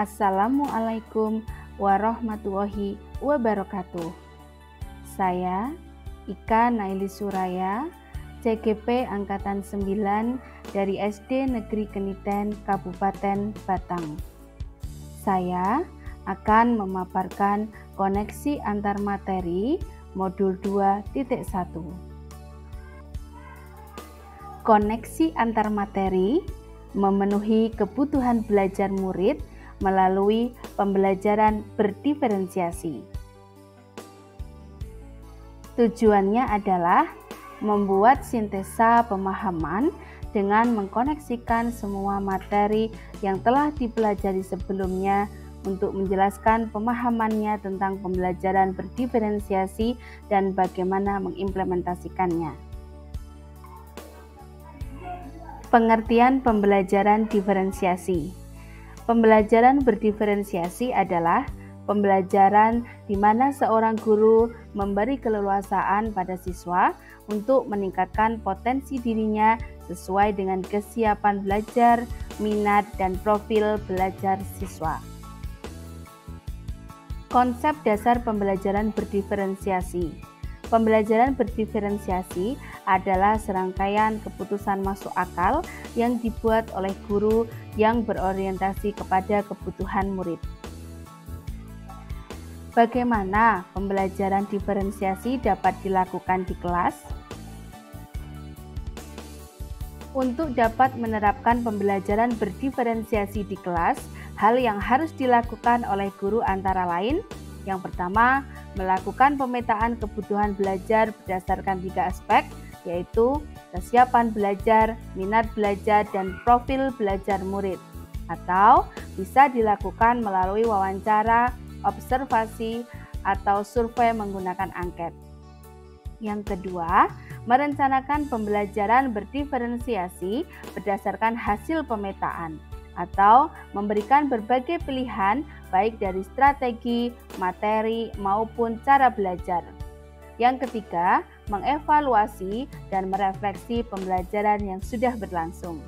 Assalamualaikum warahmatullahi wabarakatuh. Saya Ika Naili Suraya, CGP Angkatan 9 dari SD Negeri Keniten, Kabupaten Batang. Saya akan memaparkan koneksi antar materi modul 2.1. Koneksi antar materi memenuhi kebutuhan belajar murid melalui pembelajaran berdiferensiasi. Tujuannya adalah membuat sintesa pemahaman dengan mengkoneksikan semua materi yang telah dipelajari sebelumnya untuk menjelaskan pemahamannya tentang pembelajaran berdiferensiasi dan bagaimana mengimplementasikannya. Pengertian pembelajaran diferensiasi. Pembelajaran berdiferensiasi adalah pembelajaran di mana seorang guru memberi keleluasaan pada siswa untuk meningkatkan potensi dirinya sesuai dengan kesiapan belajar, minat, dan profil belajar siswa. Konsep dasar pembelajaran berdiferensiasi. Pembelajaran berdiferensiasi adalah serangkaian keputusan masuk akal yang dibuat oleh guru yang berorientasi kepada kebutuhan murid. Bagaimana pembelajaran diferensiasi dapat dilakukan di kelas? Untuk dapat menerapkan pembelajaran berdiferensiasi di kelas, hal yang harus dilakukan oleh guru antara lain: yang pertama, melakukan pemetaan kebutuhan belajar berdasarkan 3 aspek, yaitu kesiapan belajar, minat belajar, dan profil belajar murid. Atau bisa dilakukan melalui wawancara, observasi, atau survei menggunakan angket. Yang kedua, merencanakan pembelajaran berdiferensiasi berdasarkan hasil pemetaan, atau memberikan berbagai pilihan baik dari strategi, materi, maupun cara belajar. Yang ketiga, mengevaluasi dan merefleksi pembelajaran yang sudah berlangsung.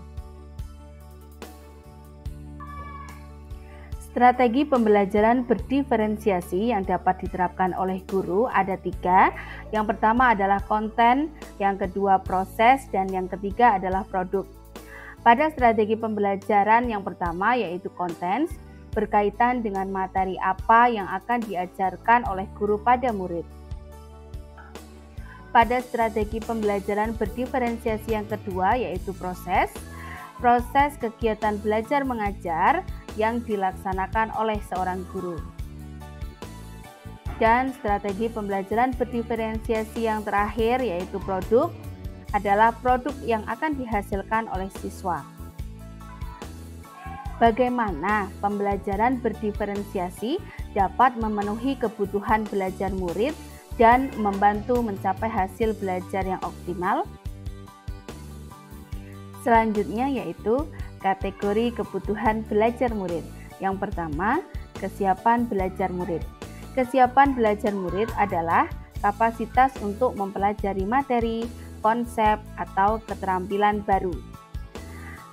Strategi pembelajaran berdiferensiasi yang dapat diterapkan oleh guru ada 3. Yang pertama adalah konten, yang kedua proses, dan yang ketiga adalah produk. Pada strategi pembelajaran yang pertama, yaitu konten, berkaitan dengan materi apa yang akan diajarkan oleh guru pada murid. Pada strategi pembelajaran berdiferensiasi yang kedua, yaitu proses kegiatan belajar mengajar yang dilaksanakan oleh seorang guru. Dan strategi pembelajaran berdiferensiasi yang terakhir, yaitu produk, adalah produk yang akan dihasilkan oleh siswa. Bagaimana pembelajaran berdiferensiasi dapat memenuhi kebutuhan belajar murid dan membantu mencapai hasil belajar yang optimal? Selanjutnya yaitu kategori kebutuhan belajar murid. Yang pertama, kesiapan belajar murid. Kesiapan belajar murid adalah kapasitas untuk mempelajari materi, konsep, atau keterampilan baru.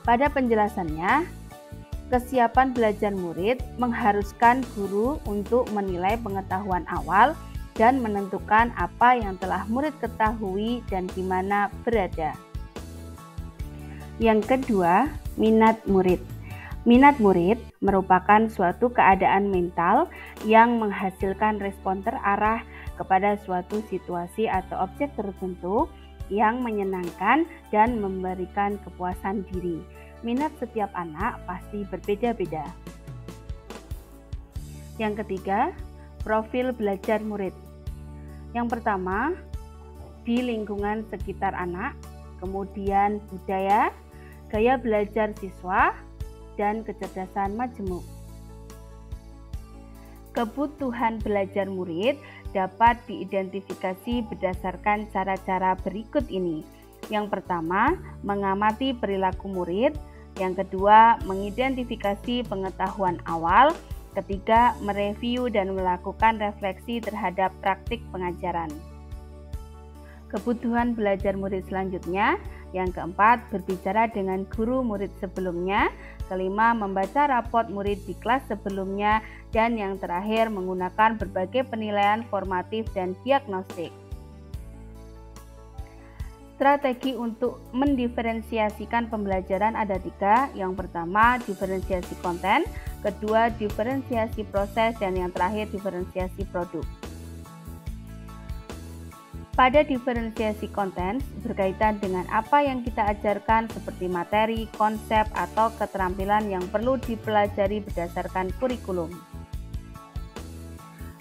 Pada penjelasannya, kesiapan belajar murid mengharuskan guru untuk menilai pengetahuan awal dan menentukan apa yang telah murid ketahui dan di mana berada. Yang kedua, minat murid. Minat murid merupakan suatu keadaan mental yang menghasilkan respon terarah kepada suatu situasi atau objek tertentu yang menyenangkan dan memberikan kepuasan diri. Minat setiap anak pasti berbeda-beda. Yang ketiga, profil belajar murid. Yang pertama, di lingkungan sekitar anak, kemudian budaya, gaya belajar siswa, dan kecerdasan majemuk. Kebutuhan belajar murid dapat diidentifikasi berdasarkan cara-cara berikut ini. Yang pertama, mengamati perilaku murid. Yang kedua, mengidentifikasi pengetahuan awal. Ketiga, mereview dan melakukan refleksi terhadap praktik pengajaran. Kebutuhan belajar murid selanjutnya. Yang keempat, berbicara dengan guru murid sebelumnya. kelima, membaca rapot murid di kelas sebelumnya, dan yang terakhir, menggunakan berbagai penilaian formatif dan diagnostik. Strategi untuk mendiferensiasikan pembelajaran ada 3. Yang pertama, diferensiasi konten, kedua, diferensiasi proses, dan yang terakhir, diferensiasi produk. Pada diferensiasi konten, berkaitan dengan apa yang kita ajarkan seperti materi, konsep, atau keterampilan yang perlu dipelajari berdasarkan kurikulum.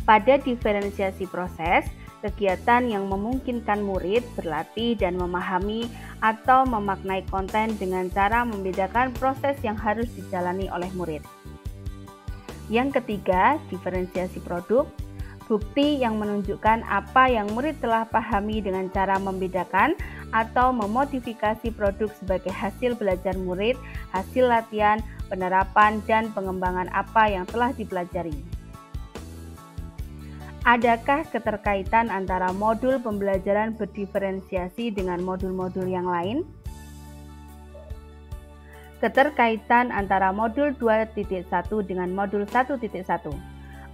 Pada diferensiasi proses, kegiatan yang memungkinkan murid berlatih dan memahami atau memaknai konten dengan cara membedakan proses yang harus dijalani oleh murid. Yang ketiga, diferensiasi produk. Bukti yang menunjukkan apa yang murid telah pahami dengan cara membedakan atau memodifikasi produk sebagai hasil belajar murid, hasil latihan, penerapan, dan pengembangan apa yang telah dipelajari. Adakah keterkaitan antara modul pembelajaran berdiferensiasi dengan modul-modul yang lain? Keterkaitan antara modul 2.1 dengan modul 1.1.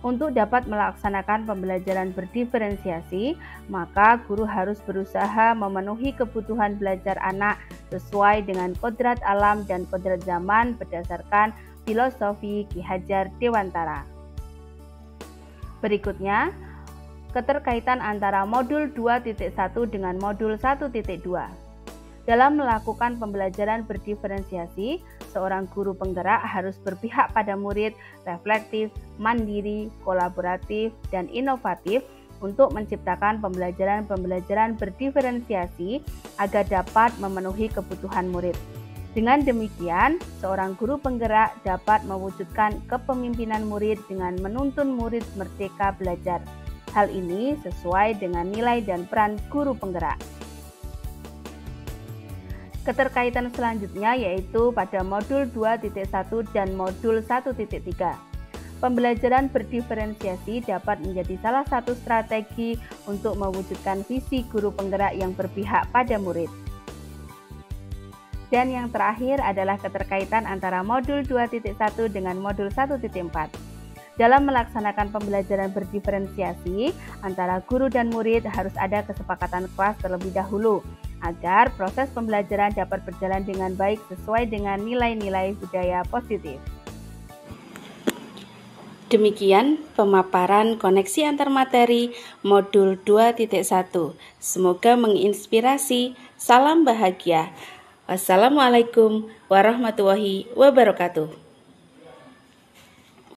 Untuk dapat melaksanakan pembelajaran berdiferensiasi, maka guru harus berusaha memenuhi kebutuhan belajar anak sesuai dengan kodrat alam dan kodrat zaman berdasarkan filosofi Ki Hajar Dewantara. Berikutnya, keterkaitan antara modul 2.1 dengan modul 1.2. Dalam melakukan pembelajaran berdiferensiasi, seorang guru penggerak harus berpihak pada murid, reflektif, mandiri, kolaboratif, dan inovatif untuk menciptakan pembelajaran berdiferensiasi agar dapat memenuhi kebutuhan murid. Dengan demikian, seorang guru penggerak dapat mewujudkan kepemimpinan murid dengan menuntun murid merdeka belajar. Hal ini sesuai dengan nilai dan peran guru penggerak. Keterkaitan selanjutnya yaitu pada modul 2.1 dan modul 1.3. Pembelajaran berdiferensiasi dapat menjadi salah satu strategi untuk mewujudkan visi guru penggerak yang berpihak pada murid. Dan yang terakhir adalah keterkaitan antara modul 2.1 dengan modul 1.4. Dalam melaksanakan pembelajaran berdiferensiasi, antara guru dan murid harus ada kesepakatan kelas terlebih dahulu, agar proses pembelajaran dapat berjalan dengan baik sesuai dengan nilai-nilai budaya positif. Demikian pemaparan koneksi antar materi modul 2.1. Semoga menginspirasi. Salam bahagia. Wassalamualaikum warahmatullahi wabarakatuh.